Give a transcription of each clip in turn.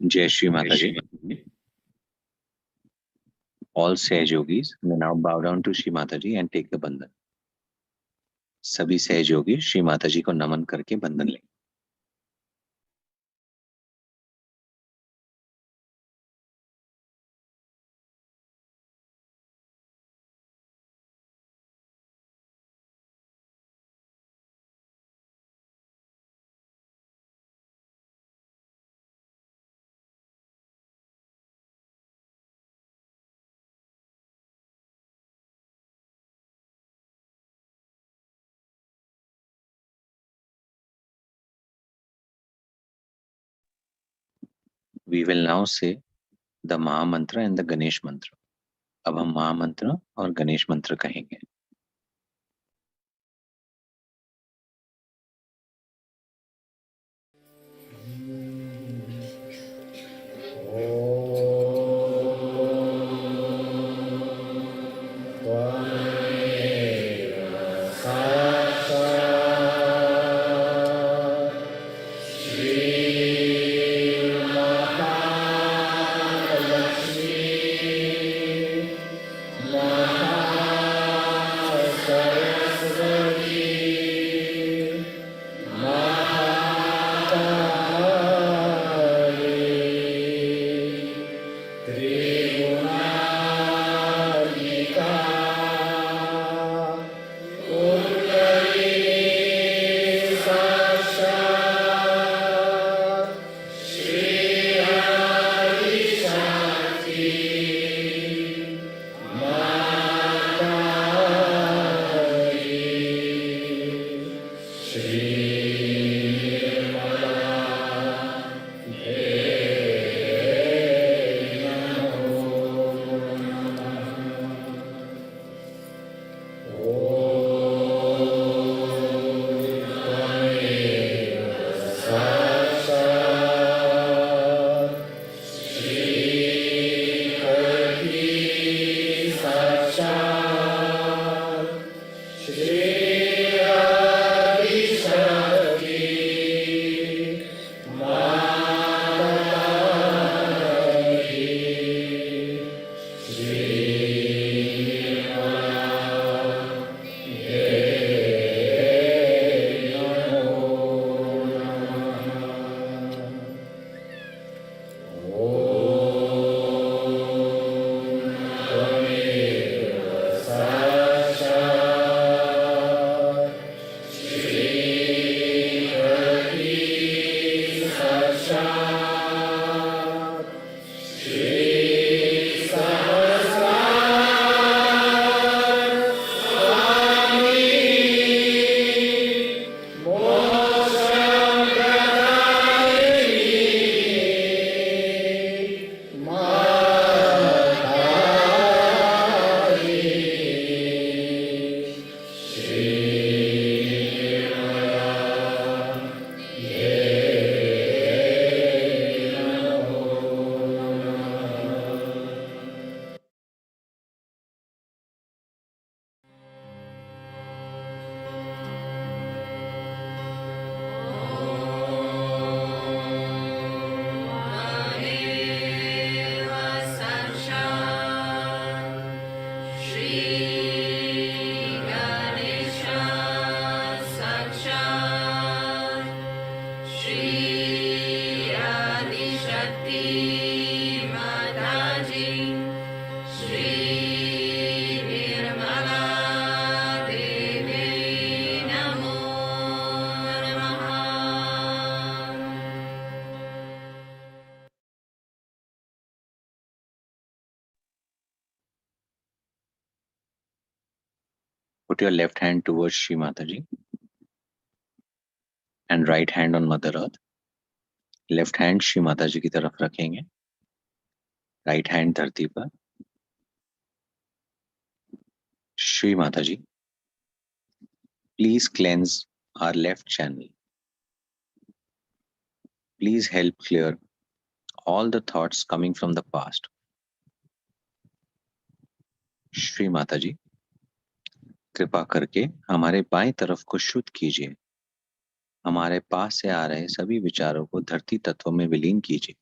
Jai Shri Mataji. All Sahajogis may now bow down to Shri Mataji and take the बंधन. सभी सहयोगी श्री माताजी को नमन करके बंधन लें. We will now say the Maha Mantra and the Ganesh Mantra. अब हम महा मंत्र और गणेश मंत्र कहेंगे. Put your left hand towards Shri Mataji and right hand on Mother Earth. Left hand Shri Mataji की तरफ रखेंगे, right hand धरती पर. Shri Mataji, please cleanse our left channel. Please help clear all the thoughts coming from the past. Shri Mataji, कृपा करके हमारे बाएं तरफ को शुद्ध कीजिए. हमारे पास से आ रहे सभी विचारों को धरती तत्व में विलीन कीजिए.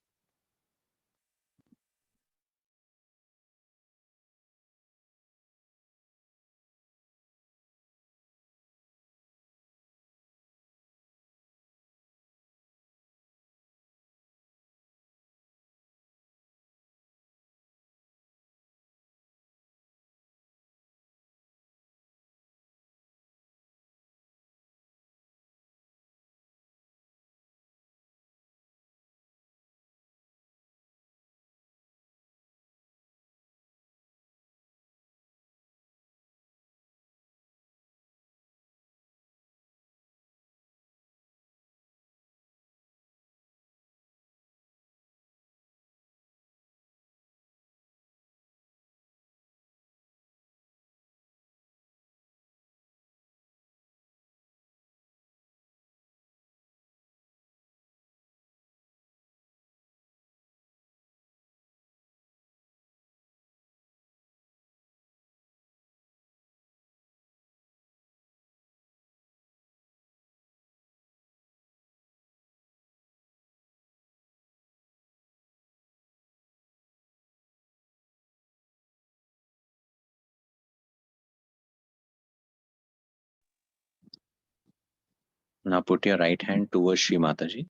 Now put your right hand towards Shri Mataji,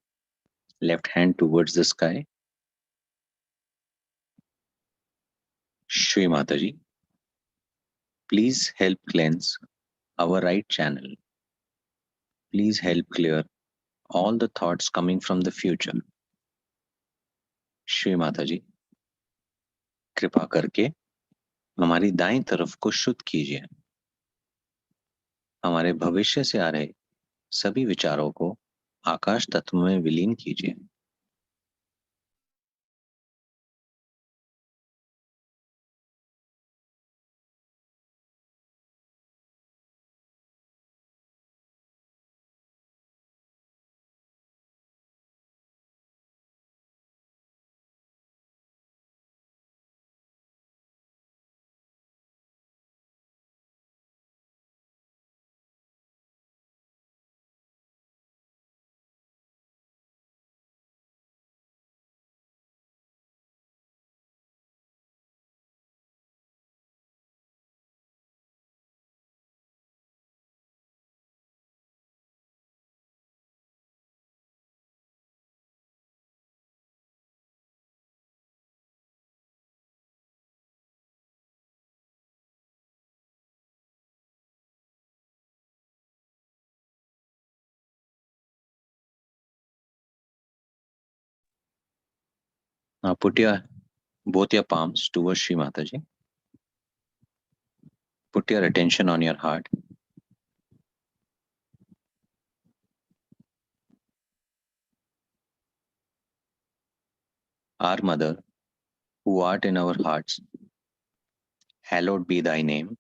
left hand towards the sky. Shri Mataji, please help cleanse our right channel. Please help clear all the thoughts coming from the future. Shri Mataji, कृपा करके हमारी दाईं तरफ को शुद्ध कीजिए। हमारे भविष्य से आ रहे सभी विचारों को आकाश तत्व में विलीन कीजिए। Now put both your palms towards Shri Mataji. Put your attention on your heart. Our Mother, who art in our hearts, hallowed be thy name.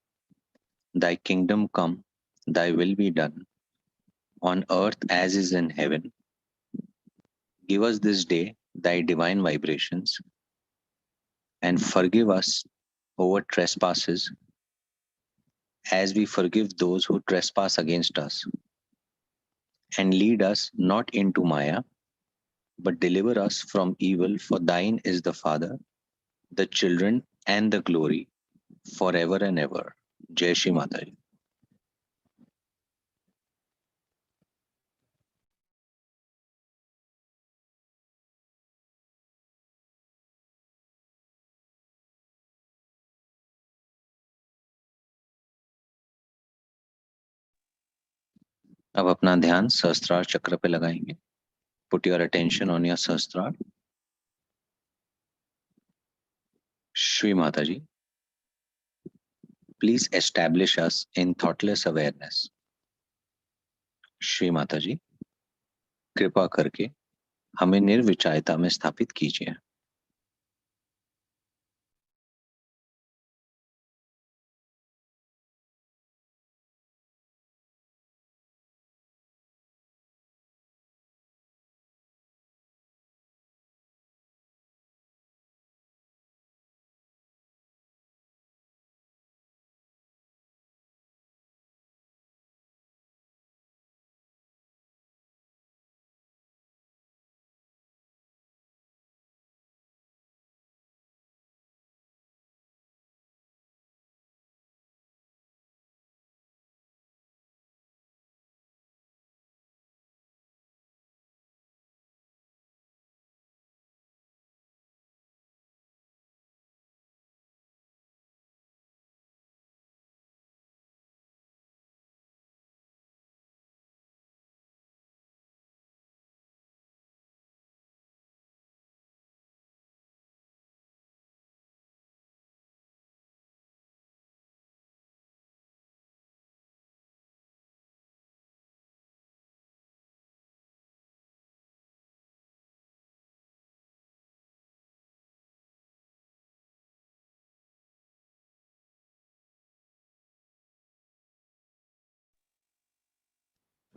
Thy kingdom come, thy will be done, on earth as is in heaven. Give us this day thy divine vibrations, and forgive us our trespasses as we forgive those who trespass against us. And lead us not into Maya, but deliver us from evil, for thine is the Father, the children, and the glory, forever and ever. Jai Shri Mataji. अब अपना ध्यान सहस्त्रार चक्र पे लगाएंगे. Put your attention on your Sahasrara. Shri Mataji, please establish us in thoughtless awareness. Shri Mataji, कृपा करके हमें निर्विचारता में स्थापित कीजिए.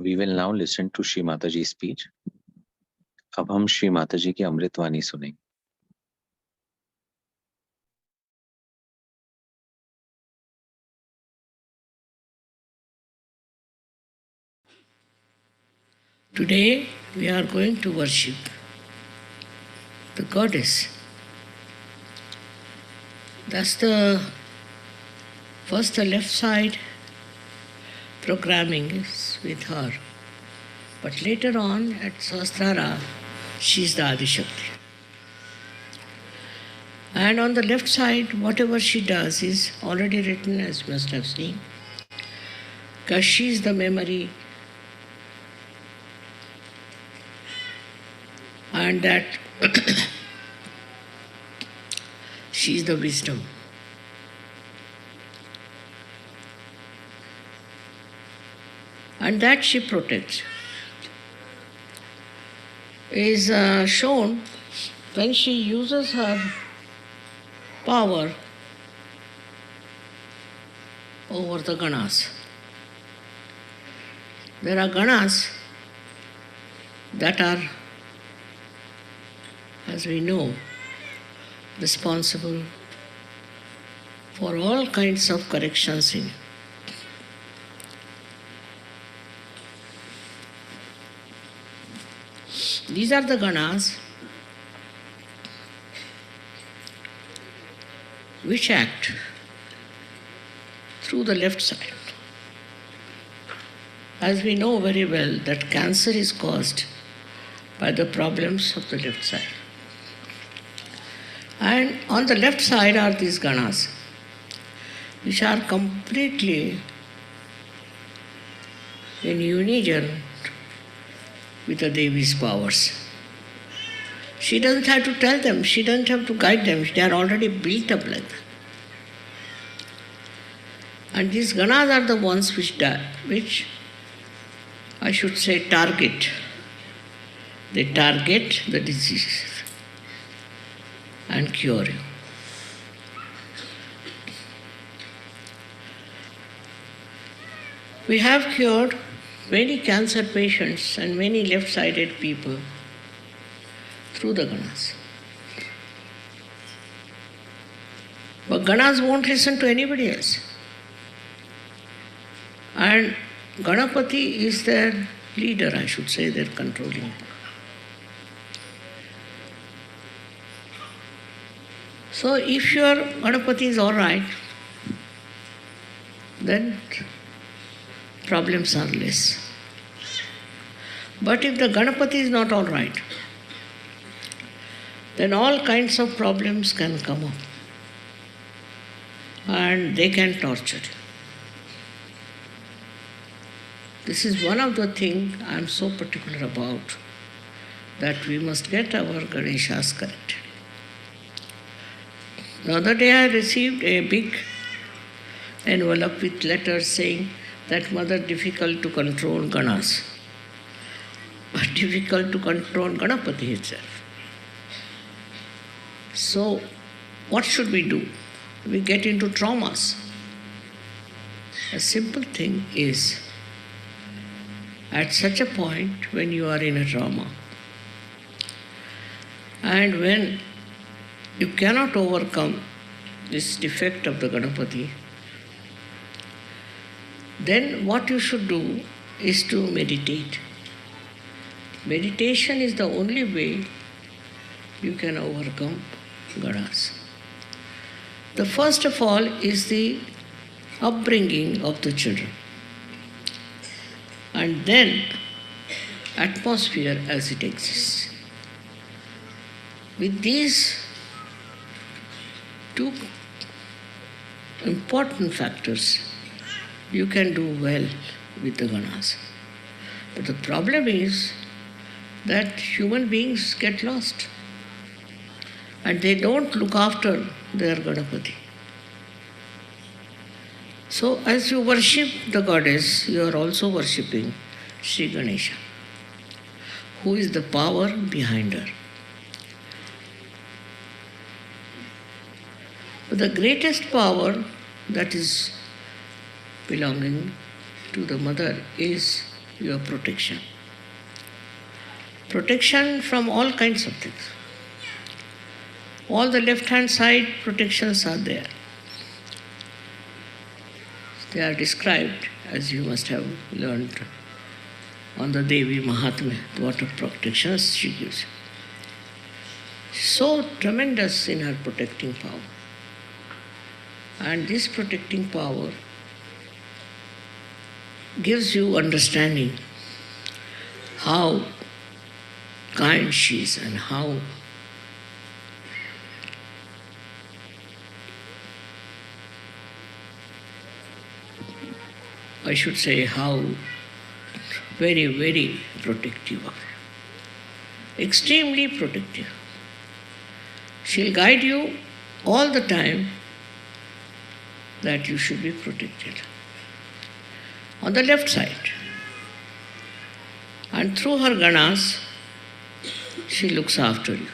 We will now listen to Shri Mataji's speech. अब हम श्री माताजी की अमृतवाणी सुनेंगे. Today we are going to worship the goddess. That's the first, the left side programming is with her. But later on at Sahasrara, she is the Adishakti. And on the left side, whatever she does is already written, as you must have seen, because she is the memory, and that she is the wisdom. And that she protects is shown when she uses her power over the ganas. There are ganas that are, as we know, responsible for all kinds of corrections in. These are the ganas which act through the left side. As we know very well that cancer is caused by the problems of the left side. And on the left side are these ganas, which are completely in unison with the Devi's powers. She doesn't have to tell them, she doesn't have to guide them, they are already built up like that. And these ganas are the ones which I should say target. They target the diseases and cure you. We have cured many cancer patients and many left-sided people through the ganas. But ganas won't listen to anybody else. And Ganapati is their leader, I should say, their controlling. So if your Ganapati is all right, then problems are less. But if the Ganapati is not all right, then all kinds of problems can come up and they can torture you. This is one of the things I am so particular about, that we must get our Ganeshas corrected. The other day I received a big envelope with letters saying that mother, difficult to control ganas, but difficult to control Ganapati itself. So what should we do? We get into traumas. A simple thing is, at such a point when you are in a trauma, and when you cannot overcome this defect of the Ganapati, then what you should do is to meditate. Meditation is the only way you can overcome ganas. The first of all is the upbringing of the children, and then atmosphere as it exists. With these two important factors, you can do well with the ganas. But the problem is that human beings get lost and they don't look after their Ganapati. So as you worship the goddess, you are also worshipping Sri Ganesha, who is the power behind her. But the greatest power that is belonging to the mother is your protection. Protection from all kinds of things. All the left-hand side protections are there. They are described, as you must have learned, on the Devi Mahatmya, what of protections she gives. So tremendous in her protecting power. And this protecting power gives you understanding how kind she is and how I should say how very, very protective of you. Extremely protective. She'll guide you all the time that you should be protected. On the left side. And through her ganas, she looks after you.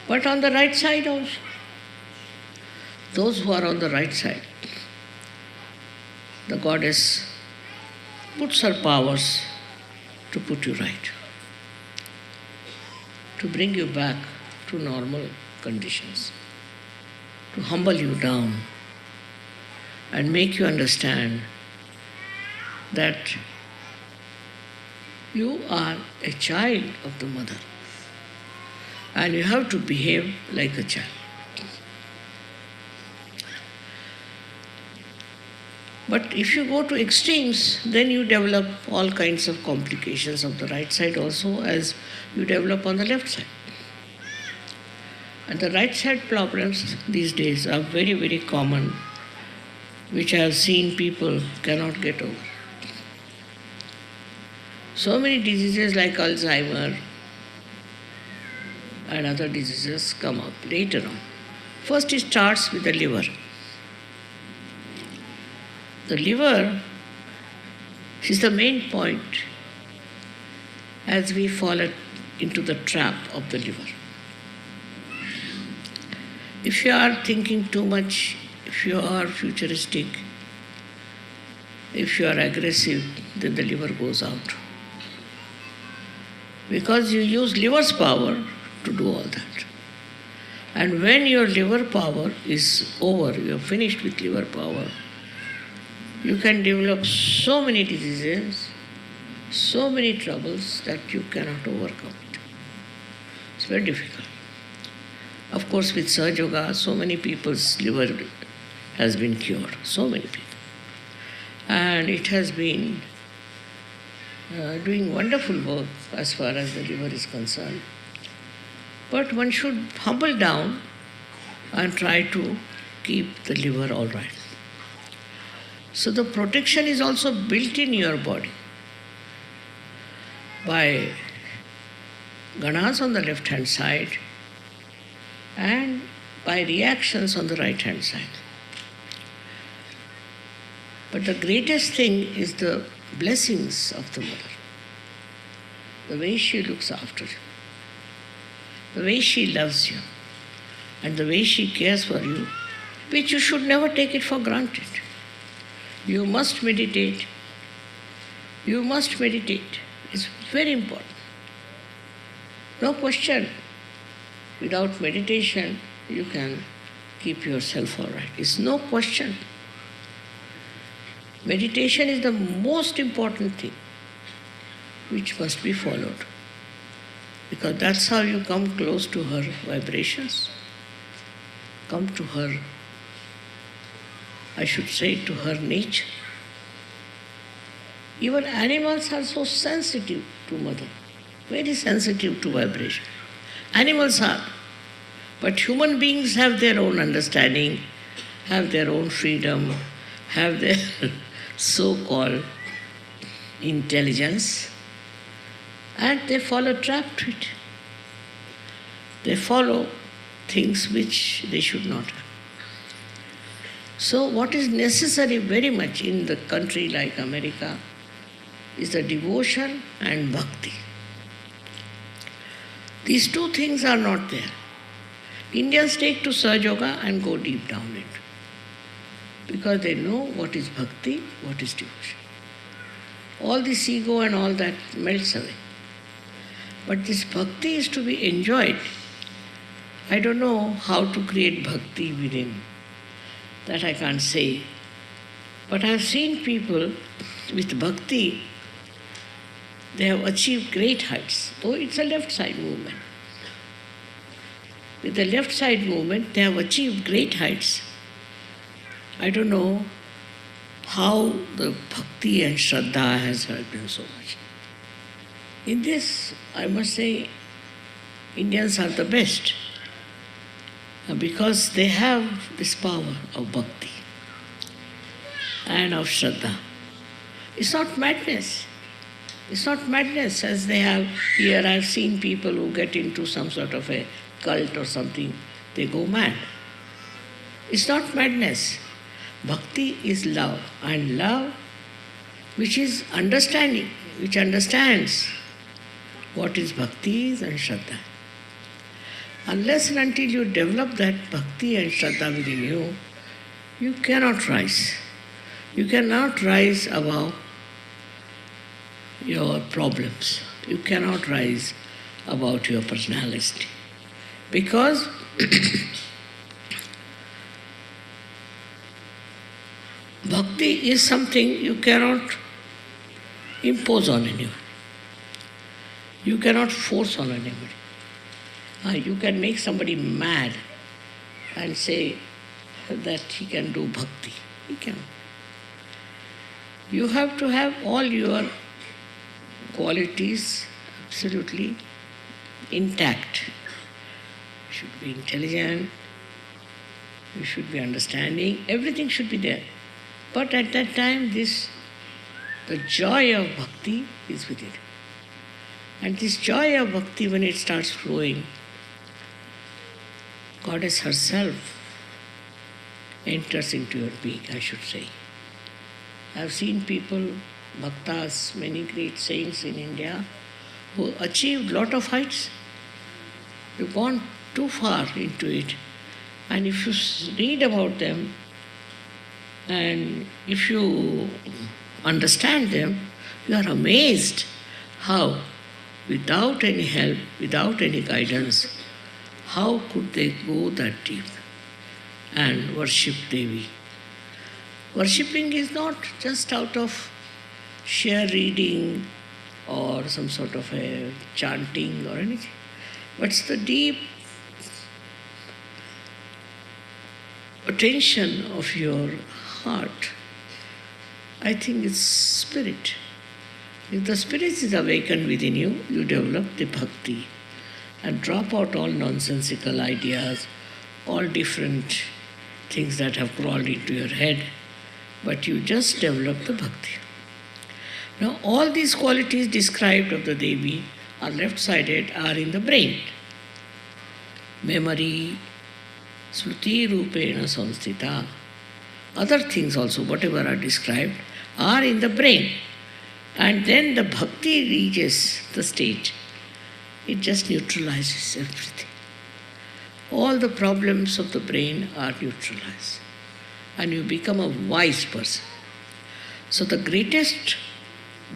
But on the right side also. Those who are on the right side, the goddess puts her powers to put you right, to bring you back to normal conditions, to humble you down and make you understand that you are a child of the mother and you have to behave like a child. But if you go to extremes, then you develop all kinds of complications of the right side also as you develop on the left side. And the right side problems these days are very, very common, which I have seen people cannot get over. So many diseases like Alzheimer and other diseases come up later on. First it starts with the liver. The liver is the main point as we fall into the trap of the liver. If you are thinking too much, if you are futuristic, if you are aggressive, then the liver goes out. Because you use liver's power to do all that. And when your liver power is over, you are finished with liver power, you can develop so many diseases, so many troubles that you cannot overcome it. It's very difficult. Of course, with Sahaja Yoga, so many people's liver has been cured, so many people. And it has been doing wonderful work as far as the liver is concerned. But one should humble down and try to keep the liver all right. So the protection is also built in your body by ganas on the left hand side and by reactions on the right hand side. But the greatest thing is the blessings of the mother, the way she looks after you, the way she loves you, and the way she cares for you, which you should never take it for granted. You must meditate. You must meditate. It's very important. No question. Without meditation, you can keep yourself all right. It's no question. Meditation is the most important thing which must be followed. Because that's how you come close to her vibrations, come to her, I should say, to her nature. Even animals are so sensitive to mother, very sensitive to vibration. Animals are. But human beings have their own understanding, have their own freedom, have their so-called intelligence, and they fall a trap to it. They follow things which they should not have. So what is necessary very much in the country like America is the devotion and bhakti. These two things are not there. Indians take to Sahaja Yoga and go deep down into it because they know what is bhakti, what is devotion. All this ego and all that melts away. But this bhakti is to be enjoyed. I don't know how to create bhakti within. That I can't say. But I have seen people with bhakti, they have achieved great heights, though it's a left side movement. With the left side movement, they have achieved great heights. I don't know how the bhakti and shraddha has helped them so much. In this, I must say, Indians are the best because they have this power of bhakti and of Shraddha. It's not madness. It's not madness as they have here. I've seen people who get into some sort of a cult or something, they go mad. It's not madness. Bhakti is love, and love which is understanding, which understands what is bhakti is and Shraddha. Unless and until you develop that bhakti and Shraddha within you, you cannot rise. You cannot rise above your problems. You cannot rise about your personality. Because bhakti is something you cannot impose on anyone. You cannot force on anybody. You can make somebody mad and say that he can do bhakti. He cannot. You have to have all your qualities absolutely intact. You should be intelligent, you should be understanding, everything should be there. But at that time, the joy of bhakti is with it. And this joy of bhakti, when it starts flowing, Goddess herself enters into your being, I should say. I have seen people, bhaktas, many great saints in India, who achieved lot of heights. They've gone too far into it. And if you read about them, and if you understand them, you are amazed how, without any help, without any guidance, how could they go that deep and worship Devi? Worshipping is not just out of sheer reading or some sort of a chanting or anything, but it's the deep attention of your heart. I think it's spirit. If the spirit is awakened within you, you develop the bhakti and drop out all nonsensical ideas, all different things that have crawled into your head, but you just develop the bhakti. Now, all these qualities described of the Devi are left-sided, are in the brain. Memory, Smriti Rupena Samstita, other things also, whatever are described, are in the brain. And then the bhakti reaches the state. It just neutralizes everything. All the problems of the brain are neutralized. And you become a wise person. So the greatest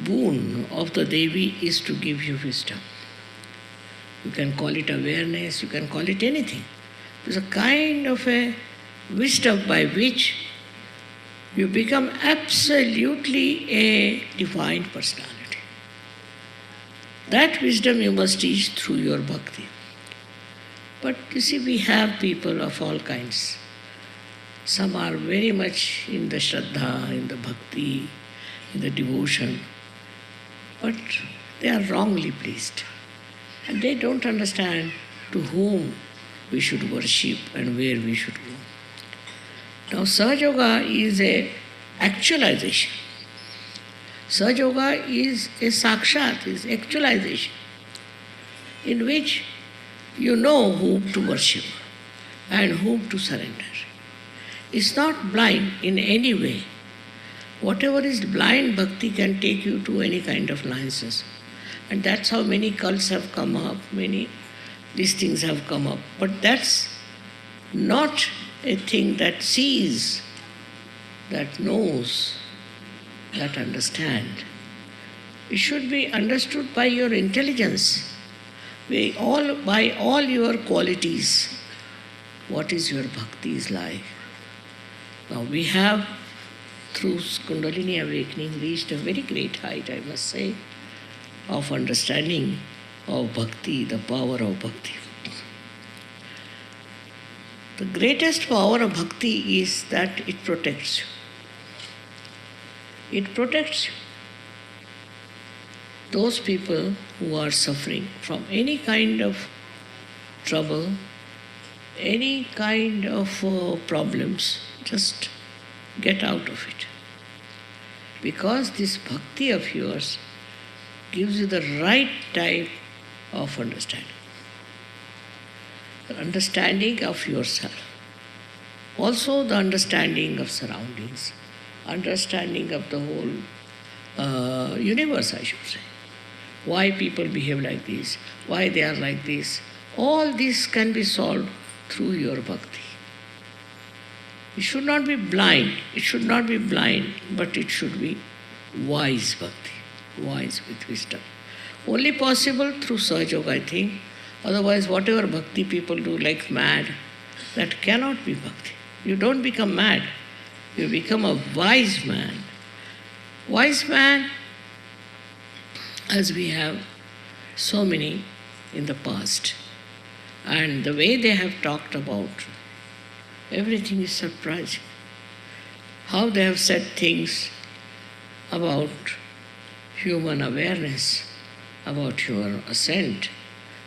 boon of the Devi is to give you wisdom. You can call it awareness, you can call it anything. It's a kind of a wisdom by which you become absolutely a divine personality. That wisdom you must teach through your bhakti. But you see, we have people of all kinds. Some are very much in the Shraddha, in the bhakti, in the devotion, but they are wrongly placed. And they don't understand to whom we should worship and where we should go. Now, Sahaja Yoga is a actualization. Sahaja Yoga is a sakshat, is actualization, in which you know whom to worship and whom to surrender. It's not blind in any way. Whatever is blind bhakti can take you to any kind of nonsense. And that's how many cults have come up, many these things have come up. But that's not a thing that sees, that knows, that understands. It should be understood by your intelligence, by all your qualities. What is your bhakti's life? Now we have, through Kundalini awakening, reached a very great height, I must say, of understanding of bhakti, the power of bhakti. The greatest power of bhakti is that it protects you. It protects you. those people who are suffering from any kind of trouble, any kind of problems, just get out of it. Because this bhakti of yours gives you the right type of understanding. The understanding of yourself. Also the understanding of surroundings. Understanding of the whole universe, I should say. Why people behave like this, why they are like this. All this can be solved through your bhakti. It should not be blind. It should not be blind, but it should be wise bhakti, wise with wisdom. Only possible through Sahaja, I think. Otherwise, whatever bhakti people do like mad, that cannot be bhakti. You don't become mad. You become a wise man. Wise man, as we have so many in the past. And the way they have talked about everything is surprising. How they have said things about human awareness, about human ascent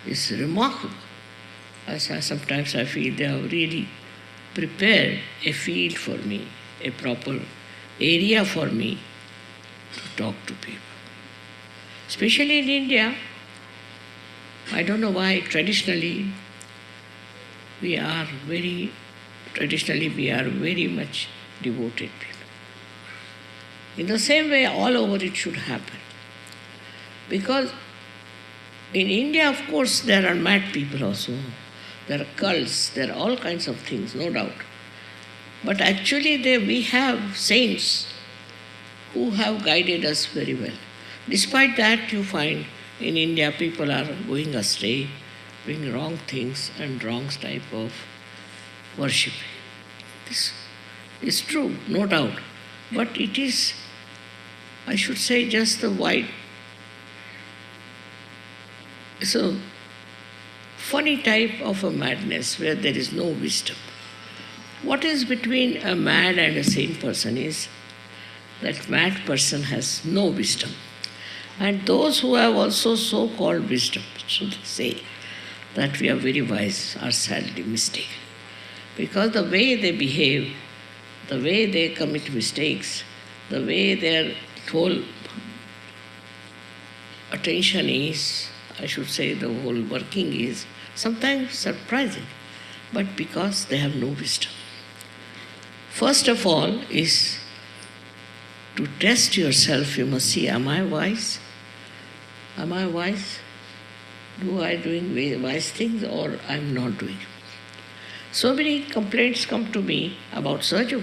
is remarkable. Sometimes I feel they have really prepared a field for me, a proper area for me to talk to people. Especially in India, I don't know why traditionally we are very much devoted people. In the same way, all over it should happen. Because in India, of course, there are mad people also. There are cults, there are all kinds of things, no doubt. But actually we have saints who have guided us very well. Despite that, you find in India people are going astray, doing wrong things and wrong type of worshipping. This is true, no doubt. But it is, I should say, just the white. It's a funny type of a madness where there is no wisdom. What is between a mad and a sane person is that mad person has no wisdom. And those who have also so-called wisdom, should say that we are very wise, are sadly mistaken. Because the way they behave, the way they commit mistakes, the way their whole attention is, I should say the whole working is, sometimes surprising, but because they have no wisdom. First of all is to test yourself, you must see, am I wise? Am I wise? Do I doing wise things or I'm not doing? So many complaints come to me about Sahaja.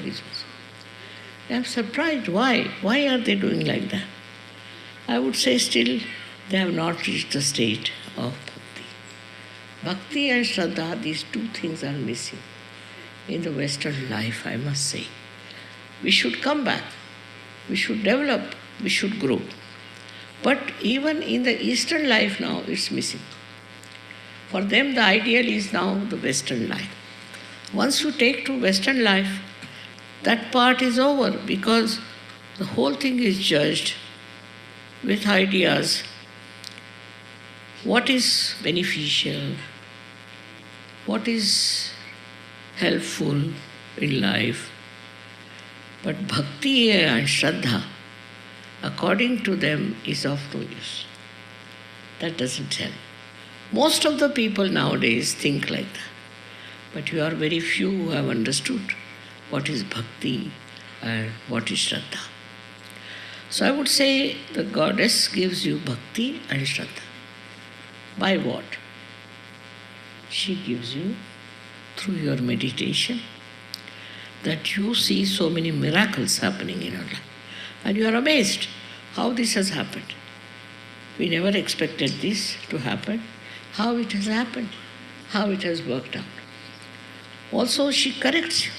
I'm surprised. Why? Why are they doing like that? I would say still they have not reached the state of bhakti. Bhakti and Shraddha, these two things are missing in the Western life, I must say. We should come back. We should develop. We should grow. But even in the Eastern life now, it's missing. For them, the ideal is now the Western life. Once you take to Western life, that part is over because the whole thing is judged with ideas. What is beneficial? What is helpful in life? But bhakti and Shraddha, according to them, is of no use. That doesn't help. Most of the people nowadays think like that. But you are very few who have understood what is bhakti and what is Shraddha. So I would say the goddess gives you bhakti and Shraddha. By what? She gives you through your meditation, that you see so many miracles happening in your life. And you are amazed how this has happened. We never expected this to happen. How it has happened, how it has worked out. Also, she corrects you.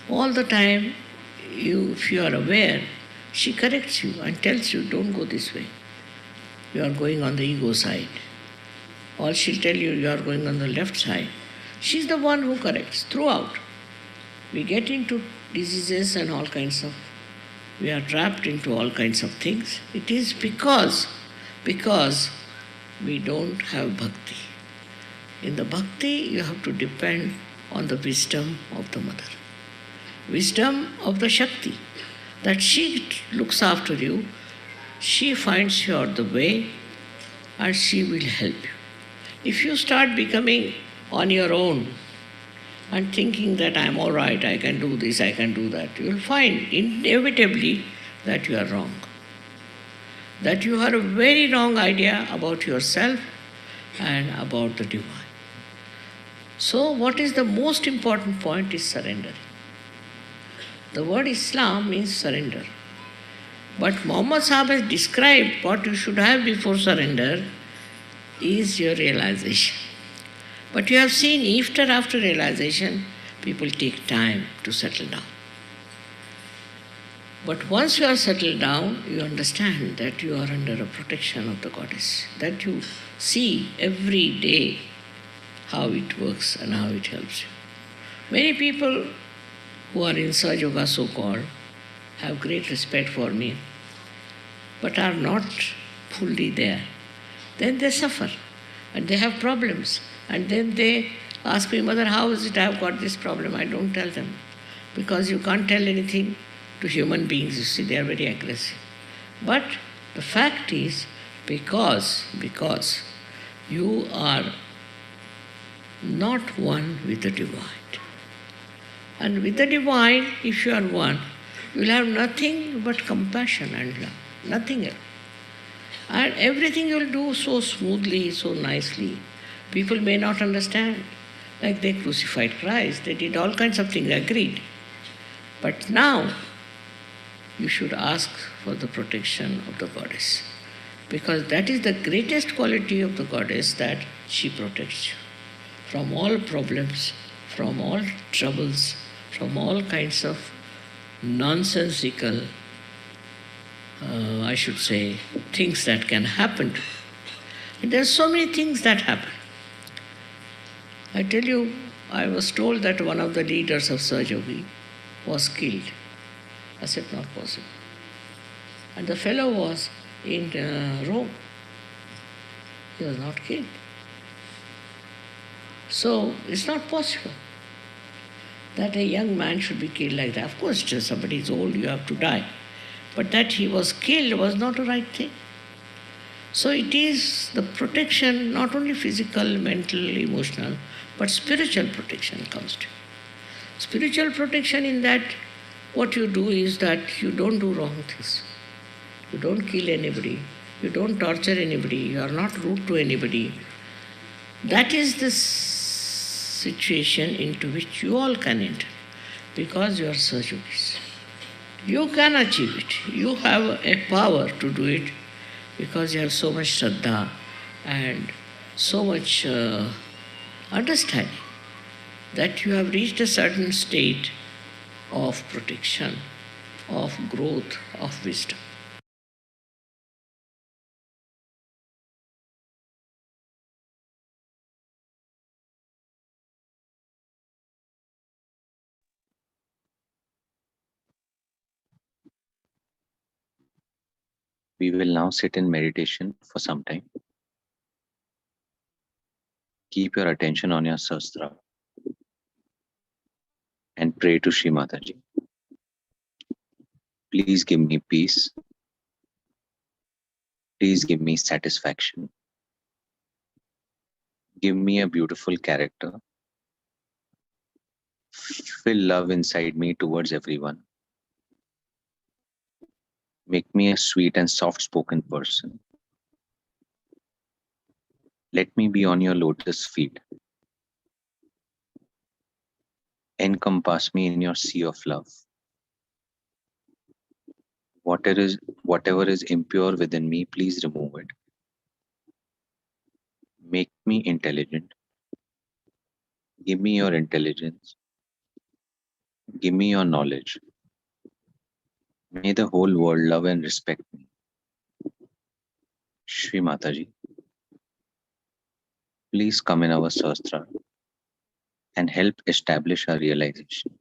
All the time, if you are aware, she corrects you and tells you, don't go this way. You are going on the ego side. Or she'll tell you, you are going on the left side. She's the one who corrects throughout. We get into diseases and all kinds of we are trapped into all kinds of things, it is because we don't have bhakti. In the bhakti, you have to depend on the wisdom of the mother, wisdom of the Shakti, that she looks after you, she finds you out the way, and she will help you. If you start becoming on your own and thinking that I'm all right, I can do this, I can do that, you will find inevitably that you are wrong. That you have a very wrong idea about yourself and about the divine. So, what is the most important point is surrendering. The word Islam means surrender. But Muhammad Sahib has described what you should have before surrender is your realization. But you have seen after realization, people take time to settle down. But once you are settled down, you understand that you are under a protection of the goddess, that you see every day how it works and how it helps you. Many people who are in Sahaja Yoga so called have great respect for me, but are not fully there. Then they suffer and they have problems. And then they ask me, Mother, how is it I have got this problem? I don't tell them. Because you can't tell anything to human beings, you see, they are very aggressive. But the fact is, because you are not one with the divine. And with the divine, if you are one, you will have nothing but compassion and love, nothing else. And everything you will do so smoothly, so nicely. People may not understand. Like they crucified Christ, they did all kinds of things, agreed. But now, you should ask for the protection of the goddess. Because that is the greatest quality of the goddess, that she protects you from all problems, from all troubles, from all kinds of nonsensical, I should say, things that can happen to you. And there are so many things that happen. I tell you, I was told that one of the leaders of Sahaja was killed. I said, not possible. And the fellow was in Rome. He was not killed. So it's not possible that a young man should be killed like that. Of course, just somebody is old, you have to die. But that he was killed was not a right thing. So it is the protection, not only physical, mental, emotional, but spiritual protection comes to you. Spiritual protection in that what you do is that you don't do wrong things. You don't kill anybody. You don't torture anybody. You are not rude to anybody. That is the situation into which you all can enter, because you are Sahajogis. You can achieve it. You have a power to do it because you have so much Shraddha and so much understanding that you have reached a certain state of protection, of growth, of wisdom. We will now sit in meditation for some time. Keep your attention on your sastra and pray to Shri Mataji. Please give me peace. Please give me satisfaction. Give me a beautiful character. Fill love inside me towards everyone. Make me a sweet and soft-spoken person. Let me be on your lotus feet. Encompass me in your sea of love. Whatever is impure within me, please remove it. Make me intelligent. Give me your intelligence. Give me your knowledge. May the whole world love and respect me. Shri Mataji, please come in our sastra and help establish our realization.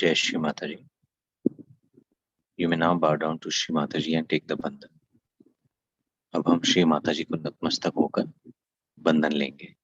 जय श्री माता जी. You may now bow down to Shri Mataji and take the बंधन. अब हम श्री माता जी को नतमस्तक होकर बंधन लेंगे.